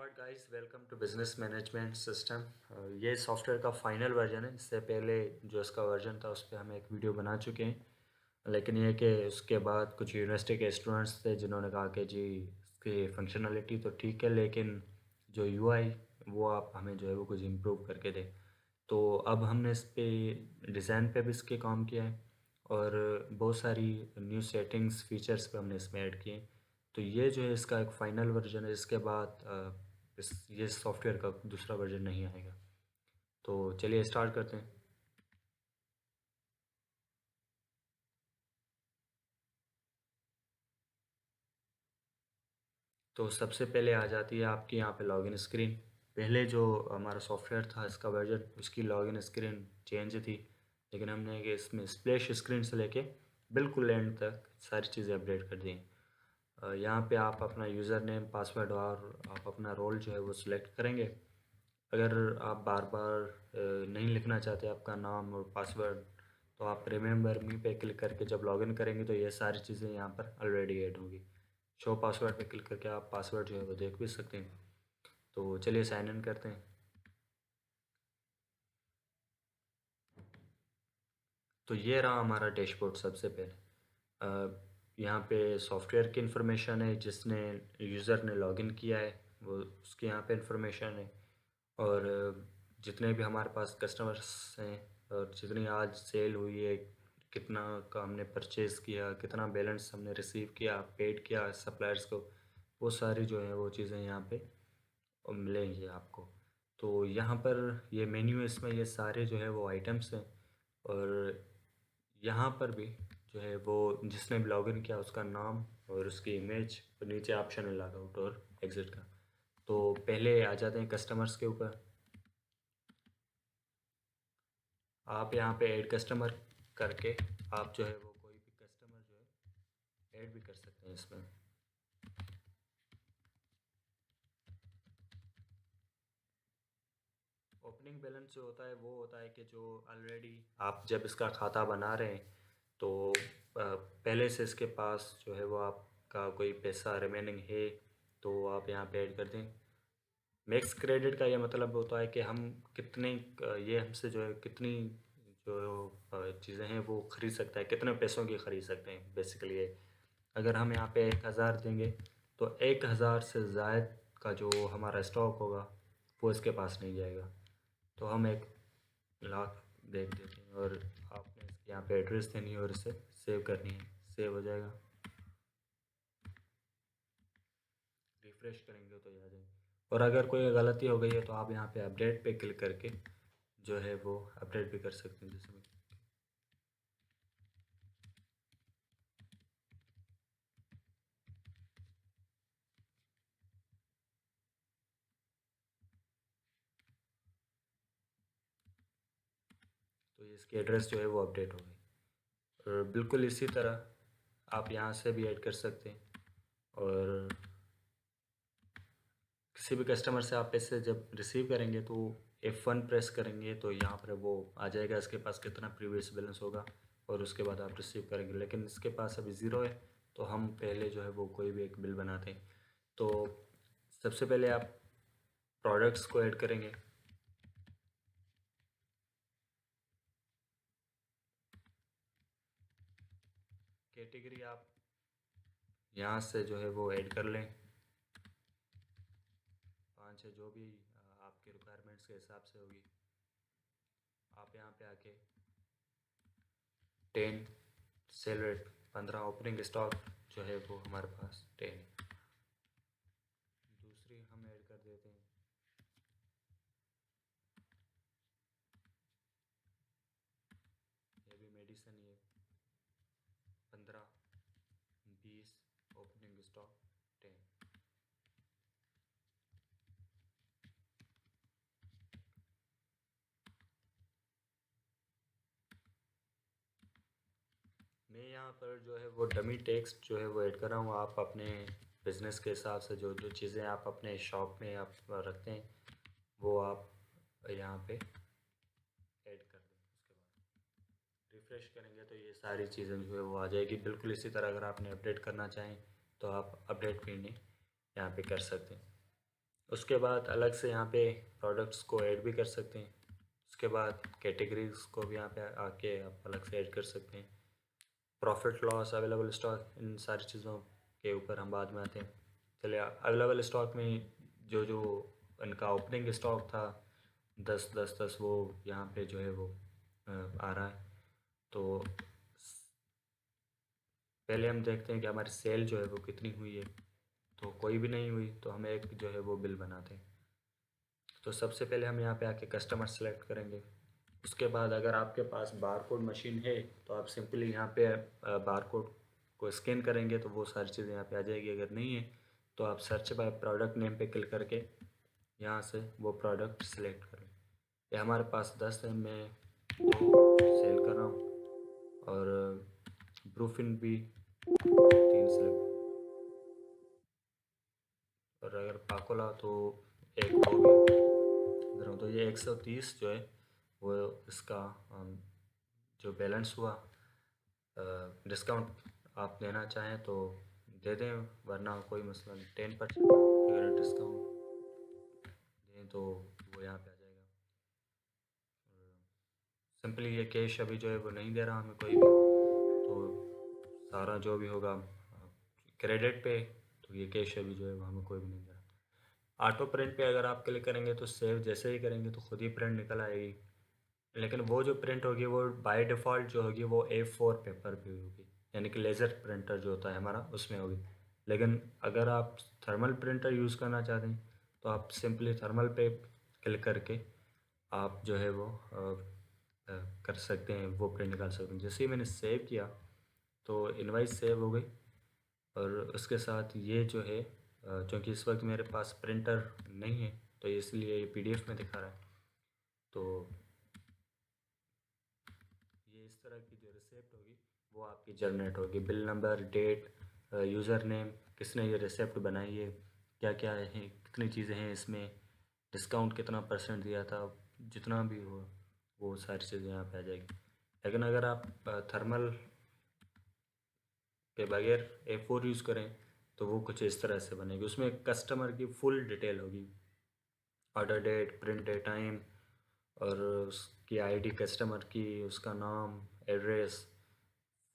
Allot guys, welcome to business management system. ये software का final version है। इससे पहले जो इसका वर्जन था उस पर हम एक वीडियो बना चुके हैं, लेकिन ये कि उसके बाद कुछ यूनिवर्सिटी के स्टूडेंट्स थे जिन्होंने कहा कि जी इसकी फंक्शनलिटी तो ठीक है, लेकिन जो यूआई वो आप हमें जो है वो कुछ इम्प्रूव करके दें। तो अब हमने इस पे डिज़ाइन पे भी इसके काम किया है और बहुत सारी न्यू सेटिंग्स फीचर्स पे हमने इसमें ऐड किए हैं। तो ये जो है इसका एक फ़ाइनल वर्जन है। इसके बाद ये सॉफ्टवेयर का दूसरा वर्जन नहीं आएगा। तो चलिए स्टार्ट करते हैं। तो सबसे पहले आ जाती है आपकी यहाँ पे लॉगिन स्क्रीन। पहले जो हमारा सॉफ्टवेयर था इसका वर्जन, उसकी लॉगिन स्क्रीन चेंज थी, लेकिन हमने कि इसमें स्प्लैश स्क्रीन से लेके बिल्कुल एंड तक सारी चीज़ें अपडेट कर दी हैं। यहाँ पे आप अपना यूज़र नेम, पासवर्ड और आप अपना रोल जो है वो सिलेक्ट करेंगे। अगर आप बार बार नहीं लिखना चाहते आपका नाम और पासवर्ड, तो आप रिमेंबर मी पे क्लिक करके जब लॉगिन करेंगे तो ये सारी चीज़ें यहाँ पर ऑलरेडी ऐड होंगी। शो पासवर्ड पे क्लिक करके आप पासवर्ड जो है वो देख भी सकते हैं। तो चलिए साइन इन करते हैं। तो ये रहा हमारा डैशबोर्ड। सबसे पहले यहाँ पे सॉफ्टवेयर की इन्फॉर्मेशन है, जिसने यूज़र ने लॉगिन किया है वो उसकी यहाँ पे इन्फॉर्मेशन है। और जितने भी हमारे पास कस्टमर्स हैं और जितनी आज सेल हुई है, कितना का हमने परचेज़ किया, कितना बैलेंस हमने रिसीव किया, पेड किया सप्लायर्स को, वो सारी जो है वो चीज़ें यहाँ पे मिलेंगी आपको। तो यहाँ पर ये मेन्यू है, इसमें ये सारे जो है वो आइटम्स हैं। और यहाँ पर भी जो है वो जिसने भी लॉगिन किया उसका नाम और उसकी इमेज, और नीचे ऑप्शन है लॉग आउट और एग्ज़िट का। तो पहले आ जाते हैं कस्टमर्स के ऊपर। आप यहाँ पे ऐड कस्टमर करके आप जो है वो कोई भी कस्टमर जो है ऐड भी कर सकते हैं इसमें। ओपनिंग बैलेंस जो होता है वो होता है कि जो ऑलरेडी आप जब इसका खाता बना रहे हैं तो पहले से इसके पास जो है वो आपका कोई पैसा रिमेनिंग है तो आप यहाँ पे ऐड कर दें। मैक्स क्रेडिट का ये मतलब होता है कि हम कितने ये हमसे जो है कितनी जो चीज़ें हैं वो ख़रीद सकता है, कितने पैसों की ख़रीद सकते हैं बेसिकली ये। अगर हम यहाँ पे 1,000 देंगे तो 1,000 से ज़ायद का जो हमारा स्टॉक होगा वो इसके पास नहीं जाएगा। तो हम 1,00,000 दे देते हैं और आपने इसकी यहाँ पे एड्रेस देनी है और इसे सेव करनी है। सेव हो जाएगा। रिफ़्रेश करेंगे तो ये आ जाएगी। और अगर कोई गलती हो गई है तो आप यहाँ पे अपडेट पे क्लिक करके जो है वो अपडेट भी कर सकते हैं। जैसे मैं तो इसकी एड्रेस जो है वो अपडेट हो गई। और बिल्कुल इसी तरह आप यहाँ से भी ऐड कर सकते हैं। और किसी भी कस्टमर से आप पैसे जब रिसीव करेंगे तो F1 प्रेस करेंगे तो यहाँ पर वो आ जाएगा इसके पास कितना प्रीवियस बैलेंस होगा, और उसके बाद आप रिसीव करेंगे। लेकिन इसके पास अभी ज़ीरो है तो हम पहले जो है वो कोई भी एक बिल बनाते हैं। तो सबसे पहले आप प्रोडक्ट्स को ऐड करेंगे। कैटेगरी आप यहाँ से जो है वो ऐड कर लें, 5 है जो भी आपके रिक्वायरमेंट्स के हिसाब से होगी। आप यहाँ पे आके 10 सेल रेट 15, ओपनिंग स्टॉक जो है वो हमारे पास 10। दूसरी हम ऐड कर देते हैं, ये भी मेडिसिन ही है, 15, 20, ओपनिंग स्टॉक 10। मैं यहाँ पर जो है वो डमी टेक्स्ट जो है वो ऐड कर रहा हूँ। आप अपने बिज़नेस के हिसाब से जो जो चीज़ें आप अपने शॉप में आप रखते हैं वो आप यहाँ पे ऐड कर दें। उसके बाद रिफ़्रेश करेंगे तो ये सारी चीज़ें जो है वो आ जाएगी। बिल्कुल इसी तरह अगर आपने अपडेट करना चाहें तो आप अपडेट भी नहीं यहाँ पे कर सकते हैं। उसके बाद अलग से यहाँ पे प्रोडक्ट्स को ऐड भी कर सकते हैं। उसके बाद कैटेगरीज को भी यहाँ पे आके आप अलग से ऐड कर सकते हैं। प्रॉफिट लॉस, अवेलेबल स्टॉक, इन सारी चीज़ों के ऊपर हम बाद में आते हैं। चलिए, अवेलेबल स्टॉक में जो जो इनका ओपनिंग स्टॉक था 10 वो यहाँ पे जो है वो आ रहा है। तो पहले हम देखते हैं कि हमारी सेल जो है वो कितनी हुई है। तो कोई भी नहीं हुई तो हम एक जो है वो बिल बनाते हैं। तो सबसे पहले हम यहाँ पे आके कस्टमर सेलेक्ट करेंगे। उसके बाद अगर आपके पास बारकोड मशीन है तो आप सिंपली यहाँ पे बारकोड को स्कैन करेंगे तो वो सारी चीज़ें यहाँ पे आ जाएगी। अगर नहीं है तो आप सर्च बाय प्रोडक्ट नेम पे क्लिक करके यहाँ से वो प्रोडक्ट सेलेक्ट करें। ये हमारे पास 10 है, मैं 2 सेल कर रहा हूँ। और ब्रूफिन भी 3 सेलेक्ट, और अगर पाकोला तो एक वो भी इधर हूँ। तो ये 130 जो है वो इसका जो बैलेंस हुआ। डिस्काउंट आप देना चाहें तो दे दें, वरना कोई मसला नहीं। 10% अगर डिस्काउंट दें तो वो यहाँ पे आ जाएगा। सिंपली ये कैश अभी जो है वो नहीं दे रहा हमें कोई भी, तो सारा जो भी होगा क्रेडिट पे, तो ये कैश अभी जो है वो हमें कोई भी नहीं दे रहा। ऑटो प्रिंट पे अगर आप क्लिक करेंगे तो सेव जैसे ही करेंगे तो खुद ही प्रिंट निकल आएगी। लेकिन वो जो प्रिंट होगी वो बाय डिफ़ॉल्ट जो होगी वो A4 पेपर पे होगी, यानी कि लेज़र प्रिंटर जो होता है हमारा उसमें होगी। लेकिन अगर आप थर्मल प्रिंटर यूज़ करना चाहते हैं तो आप सिंपली थर्मल पे क्लिक करके आप जो है वो कर सकते हैं, वो प्रिंट निकाल सकते हैं। जैसे ही मैंने सेव किया तो इनवाइस सेव हो गई। और उसके साथ ये जो है क्योंकि इस वक्त मेरे पास प्रिंटर नहीं है तो इसलिए ये PDF में दिखा रहा है। तो ये इस तरह की जो रिसिप्ट होगी वो आपकी जनरेट होगी। Bill number, date, user name, किसने ये रिसिप्ट बनाई है, क्या क्या है, कितनी चीज़ें हैं इसमें, डिस्काउंट कितना % दिया था, जितना भी हो वो सारी चीज़ें यहाँ पे आ जाएगी। लेकिन अगर आप थर्मल के बगैर A4 यूज़ करें तो वो कुछ इस तरह से बनेगी। उसमें कस्टमर की फुल डिटेल होगी, order date, print date, time, और उसकी आईडी कस्टमर की, उसका नाम, एड्रेस,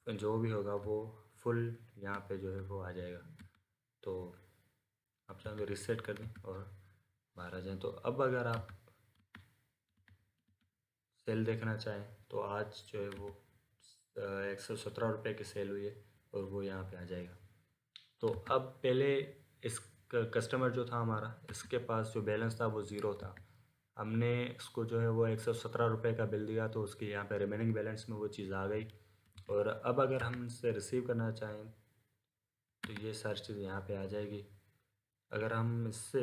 जो भी होगा वो फुल यहाँ पे जो है वो आ जाएगा। तो आप चाहें तो रिसेट कर दें और बाहर आ जाएं। तो अब अगर आप सेल देखना चाहें तो आज जो है वो 117 रुपये की सेल हुई है और वो यहाँ पे आ जाएगा। तो अब पहले इस कस्टमर जो था हमारा, इसके पास जो बैलेंस था वो ज़ीरो था। हमने इसको जो है वो 117 रुपये का बिल दिया तो उसकी यहाँ पे रिमेनिंग बैलेंस में वो चीज़ आ गई। और अब अगर हम इससे रिसीव करना चाहें तो ये सारी चीज़ यहाँ पे आ जाएगी। अगर हम इससे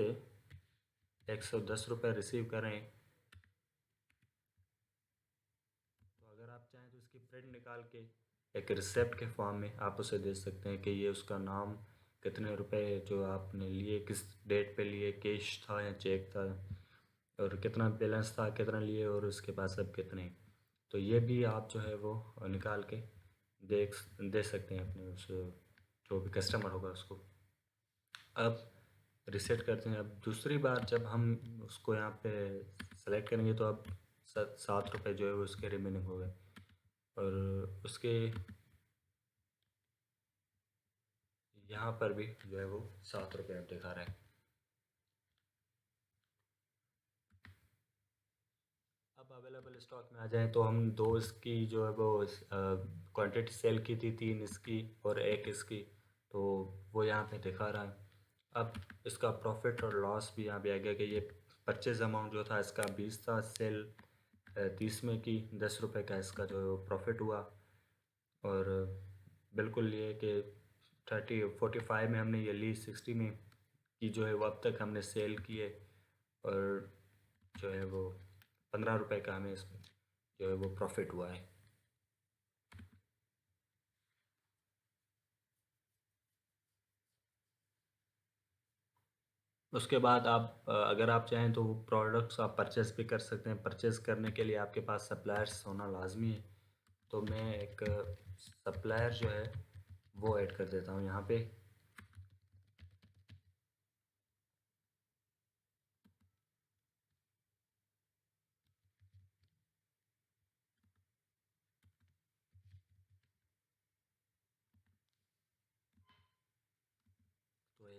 110 रुपये रिसीव करें तो अगर आप चाहें तो इसकी प्रिंट निकाल के एक रिसिप्ट के फॉर्म में आप उसे दे सकते हैं कि ये उसका नाम, कितने रुपए जो आपने लिए, किस डेट पे लिए, कैश था या चेक था, और कितना बैलेंस था, कितना लिए, और उसके पास अब कितने। तो ये भी आप जो है वो निकाल के देख दे सकते हैं अपने उस जो भी कस्टमर होगा उसको। अब रिसेट करते हैं। अब दूसरी बार जब हम उसको यहाँ पे सेलेक्ट करेंगे तो अब 7 रुपये जो है वो उसके रिमेनिंग हो गए। और उसके यहाँ पर भी जो है वो 7 रुपये अब दिखा रहा है। अब अवेलेबल स्टॉक में आ जाए तो हम 2 इसकी जो है वो क्वांटिटी सेल की थी, 3 इसकी और 1 इसकी, तो वो यहाँ पे दिखा रहा है। अब इसका प्रॉफिट और लॉस भी यहाँ पे आ गया कि ये परचेज अमाउंट जो था इसका 20 था, सेल 30 में की, 10 रुपये का इसका जो प्रॉफिट हुआ। और बिल्कुल ये कि 45 में हमने ये ली, 60 में की जो है वो अब तक हमने सेल की है। और जो है वो 15 रुपये का हमें इसमें जो है वो प्रॉफिट हुआ है। उसके बाद आप अगर आप चाहें तो वो प्रोडक्ट्स आप परचेज़ भी कर सकते हैं। परचेज़ करने के लिए आपके पास सप्लायर्स होना लाजमी है। तो मैं एक सप्लायर जो है वो ऐड कर देता हूँ यहाँ पे।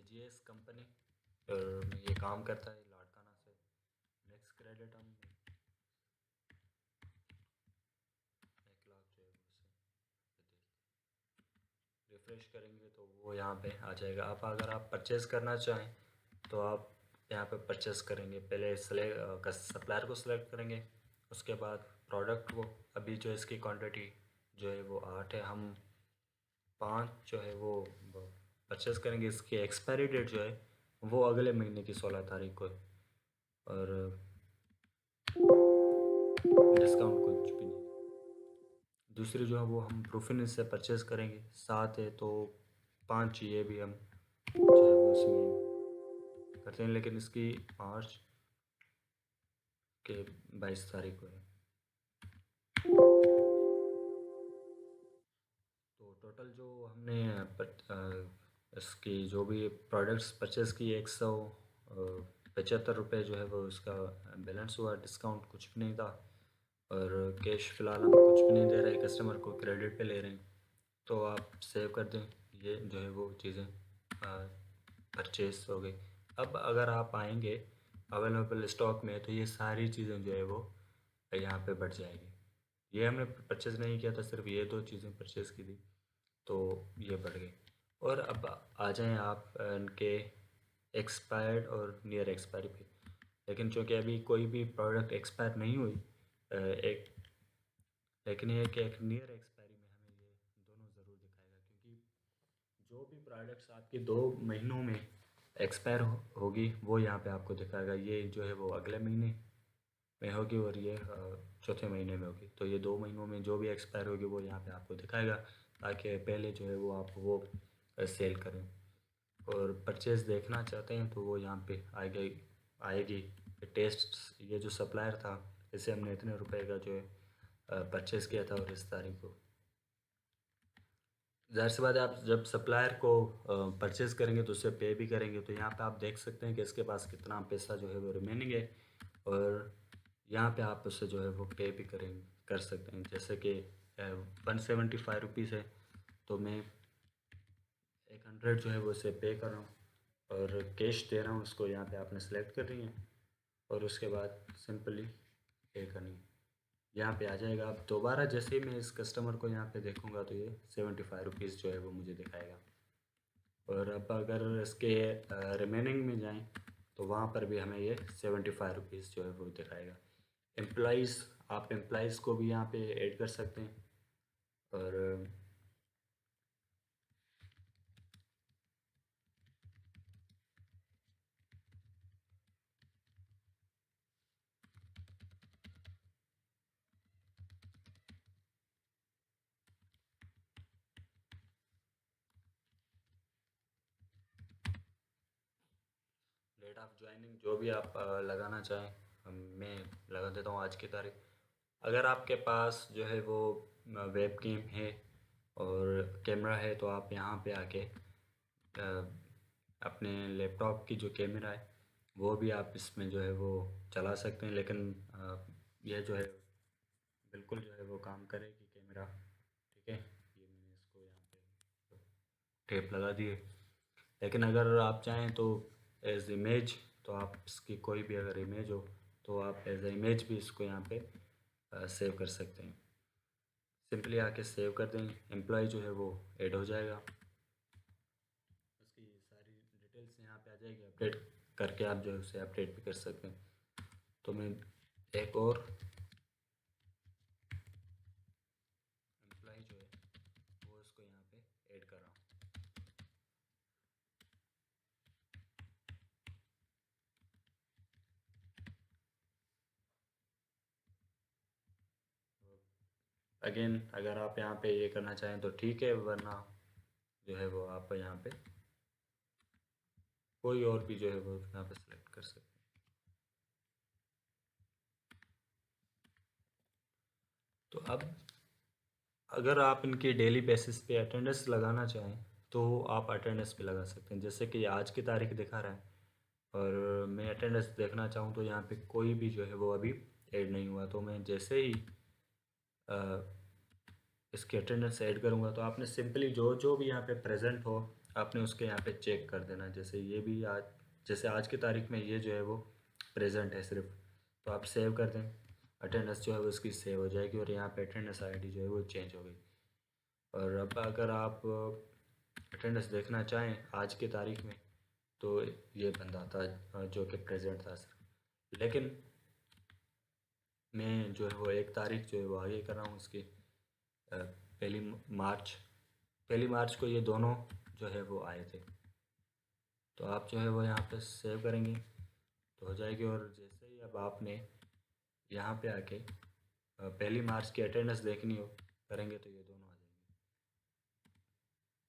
AGS कंपनी और ये काम करता है लाड़काना से। नेक्स्ट क्रेडिट हम 1 लाख जो है वो रिफ़्रेश करेंगे तो वो यहाँ पे आ जाएगा। अब अगर आप परचेज़ करना चाहें तो आप यहाँ पे परचेज़ करेंगे, पहले सप्लायर को सिलेक्ट करेंगे, उसके बाद प्रोडक्ट को। अभी जो इसकी क्वांटिटी जो है वो 8 है, हम 5 जो है वो परचेज़ करेंगे। इसकी एक्सपायरी डेट जो है वो अगले महीने की 16 तारीख को है और डिस्काउंट कुछ भी नहीं। दूसरी जो है वो हम प्रूफिन से परचेज़ करेंगे, 7 है तो 5 ये भी हम जो है वो इसमें करते हैं, लेकिन इसकी मार्च के 22 तारीख को है। तो टोटल जो हमने इसकी जो भी प्रोडक्ट्स परचेज़ की 175 रुपये जो है वो उसका बैलेंस हुआ। डिस्काउंट कुछ भी नहीं था और कैश फ़िलहाल हम कुछ भी नहीं दे रहे, कस्टमर को क्रेडिट पे ले रहे हैं। तो आप सेव कर दें, ये जो है वो चीज़ें परचेज़ हो गई। अब अगर आप आएंगे अवेलेबल स्टॉक में तो ये सारी चीज़ें जो है वो यहाँ पे बढ़ जाएगी। ये हमने परचेज़ नहीं किया था, सिर्फ ये 2 चीज़ें परचेज़ की थी तो ये बढ़ गई। और अब आ जाएं आप इनके एक्सपायर्ड और नियर एक्सपायरी पे। लेकिन चूँकि अभी कोई भी प्रोडक्ट एक्सपायर नहीं हुई, एक लेकिन ये है कि एक नियर एक्सपायरी में हमें ये दोनों ज़रूर दिखाएगा, क्योंकि जो भी प्रोडक्ट्स आपकी 2 महीनों में एक्सपायर होगी वो यहाँ पे आपको दिखाएगा। ये जो है वो अगले महीने में होगी और ये चौथे महीने में होगी। तो ये 2 महीनों में जो भी एक्सपायर होगी वो यहाँ पे आपको दिखाएगा, ताकि पहले जो है वो आप वो सेल करें। और परचेज़ देखना चाहते हैं तो वो यहाँ पे आएगी टेस्ट। ये जो सप्लायर था इसे हमने इतने रुपए का जो है परचेज़ किया था और इस तारीख को। ज़ाहिर सी बात है, आप जब सप्लायर को परचेज़ करेंगे तो उससे पे भी करेंगे, तो यहाँ पे आप देख सकते हैं कि इसके पास कितना पैसा जो है वो रिमेनिंग है और यहाँ पे आप उससे जो है वो पे भी कर सकते हैं। जैसे कि 175 रुपीज़ है तो मैं 100 जो है वो उसे पे कर रहा हूँ और कैश दे रहा हूँ उसको। यहाँ पे आपने सेलेक्ट करनी है और उसके बाद सिंपली पे करनी है, यहाँ पे आ जाएगा। अब दोबारा जैसे ही मैं इस कस्टमर को यहाँ पे देखूँगा तो ये 75 रुपीज़ जो है वो मुझे दिखाएगा। और अब अगर इसके रिमेनिंग में जाएं तो वहाँ पर भी हमें ये 75 रुपीज़ जो है वो दिखाएगा। एम्प्लॉइज़, आप एम्प्लॉइज़ को भी यहाँ पे ऐड कर सकते हैं और डेट ऑफ ज्वाइनिंग जो भी आप लगाना चाहें मैं लगा देता हूँ आज की तारीख। अगर आपके पास जो है वो वेब कैम है और कैमरा है तो आप यहाँ पे आके अपने लैपटॉप की जो कैमरा है वो भी आप इसमें जो है वो चला सकते हैं। लेकिन यह जो है बिल्कुल जो है वो काम करेगी कैमरा, ठीक है। ये मैंने इसको यहाँ पे टेप लगा दी है। लेकिन अगर आप चाहें तो एज इमेज, तो आप इसकी कोई भी अगर इमेज हो तो आप एज ए इमेज भी इसको यहाँ पे सेव कर सकते हैं। सिंपली आके सेव कर दें, एम्प्लॉय जो है वो ऐड हो जाएगा। उसकी सारी डिटेल्स यहाँ पे आ जाएगी, अपडेट करके आप जो है उसे अपडेट भी कर सकते हैं। तो मैं एक और एम्प्लॉय जो है वो उसको यहाँ पे ऐड कर रहा हूँ। अगेन अगर आप यहाँ पे ये करना चाहें तो ठीक है, वरना जो है वो आप यहाँ पे कोई और भी जो है वो यहाँ पे सेलेक्ट कर सकते हैं। तो अब अगर आप इनकी डेली बेसिस पे अटेंडेंस लगाना चाहें तो आप अटेंडेंस पे लगा सकते हैं। जैसे कि आज की तारीख दिखा रहा है और मैं अटेंडेंस देखना चाहूँ तो यहाँ पे कोई भी जो है वो अभी ऐड नहीं हुआ। तो मैं जैसे ही इसकी अटेंडेंस ऐड करूँगा तो आपने सिंपली जो जो भी यहाँ पे प्रेजेंट हो आपने उसके यहाँ पे चेक कर देना। जैसे ये भी आज, जैसे आज की तारीख में ये जो है वो प्रेजेंट है सिर्फ, तो आप सेव कर दें, अटेंडेंस जो है वो इसकी सेव हो जाएगी और यहाँ पे अटेंडेंस आईडी जो है वो चेंज हो गई। और अब अगर आप अटेंडेंस देखना चाहें आज की तारीख में, तो ये बंदा था जो कि प्रेजेंट था सिर्फ। लेकिन मैं जो है वो एक तारीख जो है वो आगे कर रहा हूँ उसकी, पहली मार्च, पहली मार्च को ये दोनों जो है वो आए थे। तो आप जो है वो यहाँ पे सेव करेंगे तो हो जाएगी। और जैसे ही अब आपने यहाँ पे आके पहली मार्च की अटेंडेंस देखनी हो करेंगे तो ये दोनों आ जाएंगे।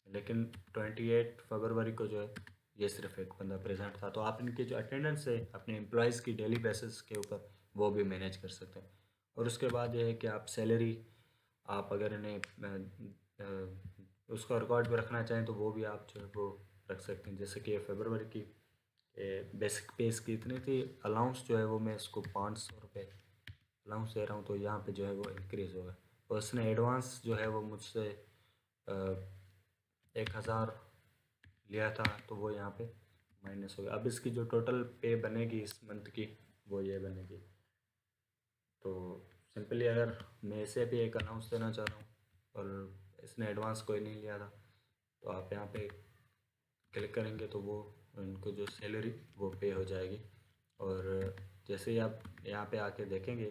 लेकिन 28 फरवरी को जो है ये सिर्फ एक बंदा प्रेजेंट था। तो आप इनकी जो अटेंडेंस है अपने एम्प्लॉयज़ की डेली बेसिस के ऊपर वो भी मैनेज कर सकते हैं। और उसके बाद ये है कि आप सैलरी, आप अगर इन्हें उसका रिकॉर्ड भी रखना चाहें तो वो भी आप जो है वो रख सकते हैं। जैसे कि फरवरी की बेसिक पे इसकी इतनी थी, अलाउंस जो है वो मैं इसको 500 रुपये अलाउंस दे रहा हूँ, तो यहाँ पे जो है वो इंक्रीज़ होगा। और उसने एडवांस जो है वो मुझसे 1000 लिया था, तो वो यहाँ पे माइनस हो गया। अब इसकी जो टोटल पे बनेगी इस मंथ की वो ये बनेगी। तो सिंपली अगर मैं इसे भी एक अनाउंस देना चाह रहा हूँ और इसने एडवांस कोई नहीं लिया था, तो आप यहाँ पे क्लिक करेंगे तो वो उनको जो सैलरी वो पे हो जाएगी। और जैसे ही आप यहाँ पे आके देखेंगे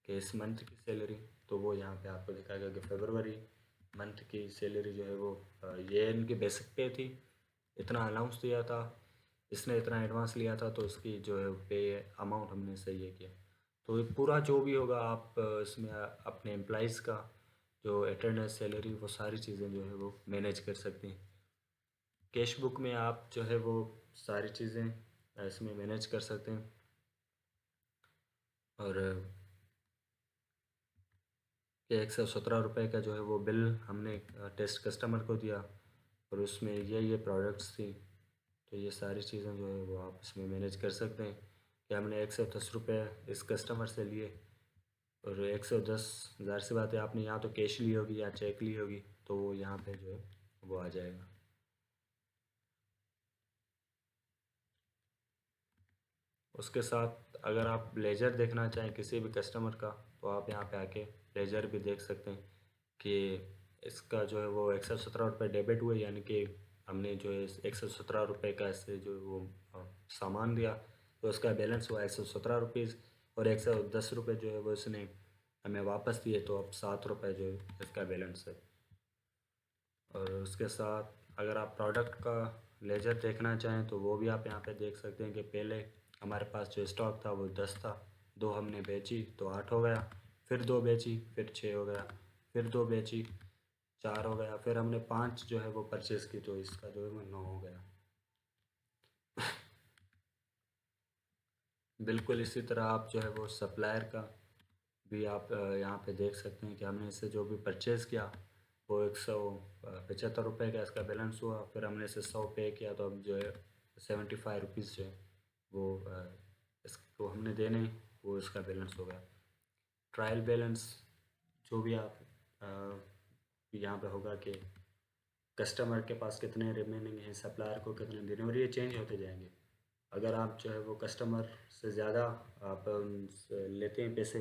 कि इस मंथ की सैलरी, तो वो यहाँ पे आपको दिखाएगा कि फरवरी मंथ की सैलरी जो है वो ये इनकी बेसिक पे थी, इतना अलाउंस दिया था, इसने इतना एडवांस लिया था, तो इसकी जो है पे अमाउंट हमने सही है किया। तो ये पूरा जो भी होगा आप इसमें अपने एम्प्लॉइज़ का जो अटेंडेंस, सैलरी, वो सारी चीज़ें जो है वो मैनेज कर सकते हैं। कैश बुक में आप जो है वो सारी चीज़ें इसमें मैनेज कर सकते हैं। और ये 117 रुपये का जो है वो बिल हमने टेस्ट कस्टमर को दिया और उसमें ये प्रोडक्ट्स थी। तो ये सारी चीज़ें जो है वो आप इसमें मैनेज कर सकते हैं कि हमने 110 रुपये इस कस्टमर से लिए और 110, ज़ाहिर सी बात है आपने यहाँ तो कैश ली होगी या चेक ली होगी, तो वो यहाँ पे जो है वो आ जाएगा। उसके साथ अगर आप लेजर देखना चाहें किसी भी कस्टमर का, तो आप यहाँ पे आके लेजर भी देख सकते हैं कि इसका जो है वो 117 रुपये डेबिट हुए, यानी कि हमने जो है 117 रुपये का इससे जो वो सामान दिया, तो उसका बैलेंस हुआ 117 रुपीज़। और 110 रुपये जो है वो इसने हमें वापस दिए, तो अब 7 रुपये जो है इसका बैलेंस है। और उसके साथ अगर आप प्रोडक्ट का लेजर देखना चाहें तो वो भी आप यहाँ पे देख सकते हैं कि पहले हमारे पास जो स्टॉक था वो 10 था, 2 हमने बेची तो 8 हो गया, फिर 2 बेची फिर 6 हो गया, फिर 2 बेची 4 हो गया, फिर हमने 5 जो है वो परचेज़ की तो इसका जो है वो 9 हो गया। बिल्कुल इसी तरह आप जो है वो सप्लायर का भी आप यहाँ पे देख सकते हैं कि हमने इससे जो भी परचेज़ किया वो 175 रुपये का इसका बैलेंस हुआ, फिर हमने इसे 100 पे किया, तो अब जो है 75 रुपीज़ जो है वो इसको हमने देने, वो इसका बैलेंस हो गया। ट्रायल बैलेंस जो भी आप यहाँ पे होगा कि कस्टमर के पास कितने रिमेनिंग हैं, सप्लायर को कितने देने, और ये चेंज होते जाएंगे। अगर आप जो है वो कस्टमर से ज़्यादा आप उनसे लेते हैं पैसे,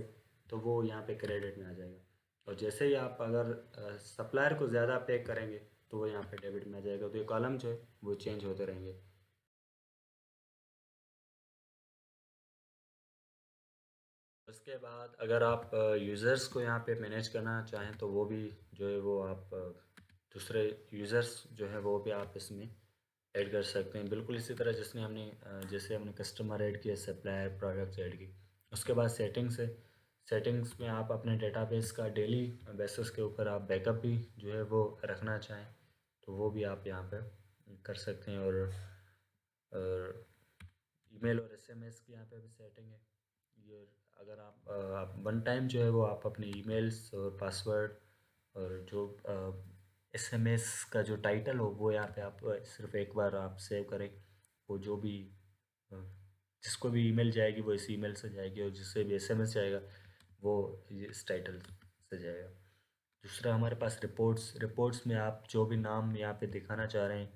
तो वो यहाँ पे क्रेडिट में आ जाएगा। और जैसे ही आप अगर सप्लायर को ज़्यादा पे करेंगे तो वो यहाँ पे डेबिट में आ जाएगा। तो ये कॉलम जो है वो चेंज होते रहेंगे। उसके बाद अगर आप यूज़र्स को यहाँ पे मैनेज करना चाहें तो वो भी जो है वो आप दूसरे यूज़र्स जो है वो भी आप इसमें ऐड कर सकते हैं। बिल्कुल इसी तरह जिसने हमने जैसे हमने कस्टमर ऐड किया, सप्लायर, प्रोडक्ट्स ऐड की। उसके बाद सेटिंग्स है। सेटिंग्स में आप अपने डेटाबेस का डेली बेसिस के ऊपर आप बैकअप भी जो है वो रखना चाहें तो वो भी आप यहाँ पे कर सकते हैं। और ईमेल और एसएमएस की यहाँ पे भी सेटिंग है। ये अगर आप वन टाइम जो है वो आप अपने ईमेल्स और पासवर्ड और जो एसएमएस का जो टाइटल हो वो यहाँ पे आप सिर्फ एक बार आप सेव करें। वो जो भी अ, जिसको भी ईमेल जाएगी वो इस ईमेल से जाएगी, और जिससे भी एसएमएस जाएगा वो इस टाइटल से जाएगा। दूसरा हमारे पास रिपोर्ट्स। रिपोर्ट्स में आप जो भी नाम यहाँ पे दिखाना चाह रहे हैं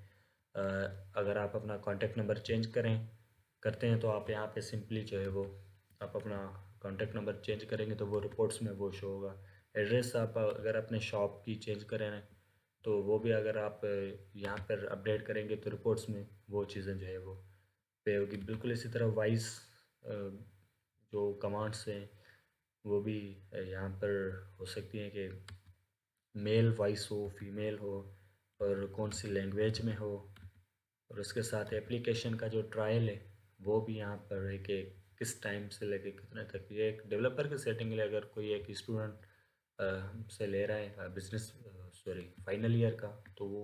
अगर आप अपना कॉन्टैक्ट नंबर चेंज करते हैं तो आप यहाँ पे सिंपली जो है वो आप अपना कॉन्टैक्ट नंबर चेंज करेंगे तो वो रिपोर्ट्स में वो शो होगा। एड्रेस आप अगर अपने शॉप की चेंज करें तो वो भी अगर आप यहाँ पर अपडेट करेंगे तो रिपोर्ट्स में वो चीज़ें जो है वो पे होगी। बिल्कुल इसी तरह वॉइस जो कमांड्स हैं वो भी यहाँ पर हो सकती हैं कि मेल वॉइस हो, फीमेल हो और कौन सी लैंग्वेज में हो। और उसके साथ एप्लीकेशन का जो ट्रायल है वो भी यहाँ पर है कि किस टाइम से लेके कितने तक। ये एक डेवलपर की सेटिंग है, अगर कोई एक स्टूडेंट से ले रहा है बिजनेस फाइनल ईयर का तो वो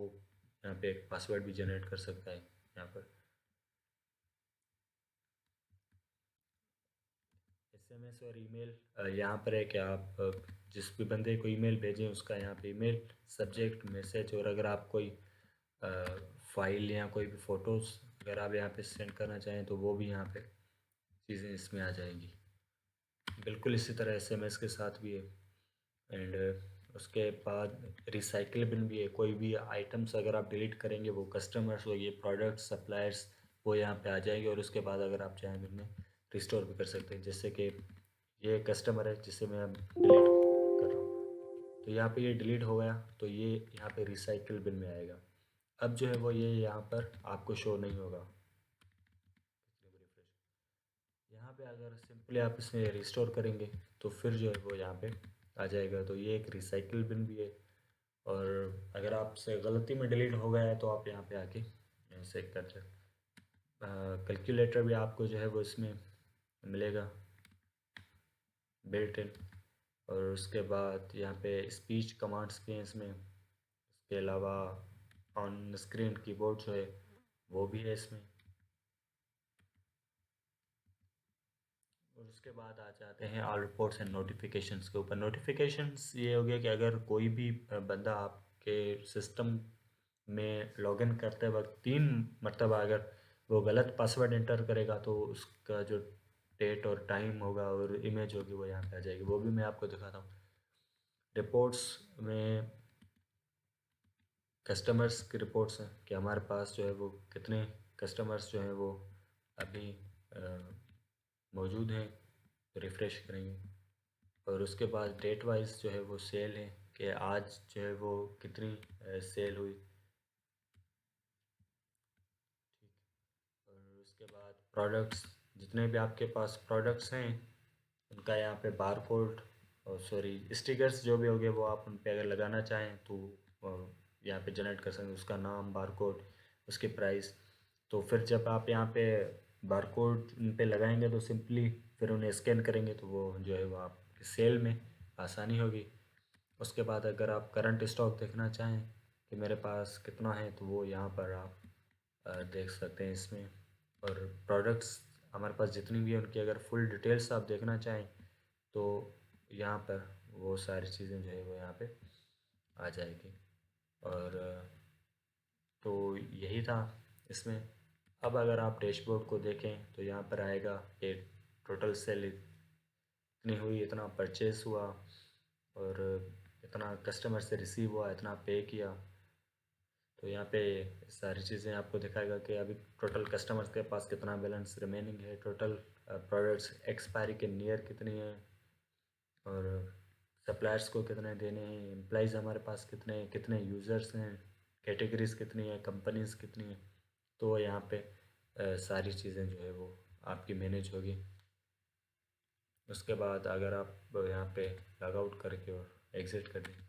यहाँ पे एक पासवर्ड भी जनरेट कर सकता है यहाँ पर। एसएमएस और ईमेल यहाँ पर है कि आप जिस भी बंदे को ईमेल भेजें उसका यहाँ पे ईमेल सब्जेक्ट मैसेज, और अगर आप कोई फाइल या कोई भी फ़ोटोज़ अगर आप यहाँ पे सेंड करना चाहें तो वो भी यहाँ पे चीज़ें इसमें आ जाएंगी। बिल्कुल इसी तरह एसएमएस के साथ भी है। एंड उसके बाद रिसाइकिल बिन भी है। कोई भी आइटम्स अगर आप डिलीट करेंगे वो कस्टमर्स हो, ये प्रोडक्ट सप्लायर्स वो यहाँ पे आ जाएंगे, और उसके बाद अगर आप चाहें बिन में रिस्टोर भी कर सकते हैं। जैसे कि ये कस्टमर है जिसे मैं अब डिलीट कर रहा हूँ, तो यहाँ पे ये डिलीट हो गया तो ये यहाँ पे रिसाइकिल बिन में आएगा। अब जो है वो ये यहाँ पर आपको शो नहीं होगा। यहाँ पे अगर सिंपली आप इसे रिस्टोर करेंगे तो फिर जो है वो यहाँ पे आ जाएगा। तो ये एक रिसाइकिल बिन भी है। और अगर आपसे गलती में डिलीट हो गया है तो आप यहाँ पे आके चेक कर सकते। कैलकुलेटर भी आपको जो है वो इसमें मिलेगा बिल्ट इन। और उसके बाद यहाँ पे स्पीच कमांड्स भी हैं इसमें। इसके अलावा ऑन स्क्रीन कीबोर्ड जो है वो भी है इसमें। और उसके बाद आ जाते हैं ऑल रिपोर्ट्स एंड नोटिफिकेशंस के ऊपर। नोटिफिकेशंस ये हो गया कि अगर कोई भी बंदा आपके सिस्टम में लॉगिन करते वक्त 3 मरतबा अगर वो गलत पासवर्ड एंटर करेगा तो उसका जो डेट और टाइम होगा और इमेज होगी वो यहाँ पे आ जाएगी। वो भी मैं आपको दिखाता हूँ। रिपोर्ट्स में कस्टमर्स की रिपोर्ट्स हैं कि हमारे पास जो है वो कितने कस्टमर्स जो हैं वो अभी मौजूद हैं। रिफ़्रेश करेंगे और उसके बाद डेट वाइज जो है वो सेल है कि आज जो है वो कितनी सेल हुई। और उसके बाद प्रोडक्ट्स, जितने भी आपके पास प्रोडक्ट्स हैं उनका यहाँ पे बार कोड और स्टिकर्स जो भी हो गए वो आप उन पे अगर लगाना चाहें तो यहाँ पे जनरेट कर सकते हैं। उसका नाम, बार कोड, उसकी प्राइस। तो फिर जब आप यहाँ पे बार कोड उन पे लगाएंगे तो सिंपली फिर उन्हें स्कैन करेंगे तो वो जो है वो आपकी सेल में आसानी होगी। उसके बाद अगर आप करंट स्टॉक देखना चाहें कि मेरे पास कितना है तो वो यहाँ पर आप देख सकते हैं इसमें। और प्रोडक्ट्स हमारे पास जितनी भी है उनकी अगर फुल डिटेल्स आप देखना चाहें तो यहाँ पर वो सारी चीज़ें जो है वो यहाँ पे आ जाएगी। और तो यही था इसमें। अब अगर आप डैशबोर्ड को देखें तो यहाँ पर आएगा कि टोटल सेल इतनी हुई, इतना परचेस हुआ और इतना कस्टमर से रिसीव हुआ, इतना पे किया। तो यहाँ पे सारी चीज़ें आपको दिखाएगा कि अभी टोटल कस्टमर्स के पास कितना बैलेंस रिमेनिंग है, टोटल प्रोडक्ट्स एक्सपायरी के नियर कितनी है, और सप्लायर्स को कितने देने हैं, एम्प्लॉइज़ हमारे पास कितने हैं, कितने यूज़र्स हैं, कैटेगरीज कितनी है, कंपनीज कितनी है। तो यहाँ पे सारी चीज़ें जो है वो आपकी मैनेज होगी। उसके बाद अगर आप यहाँ पे लॉग आउट करके और एग्ज़िट कर दें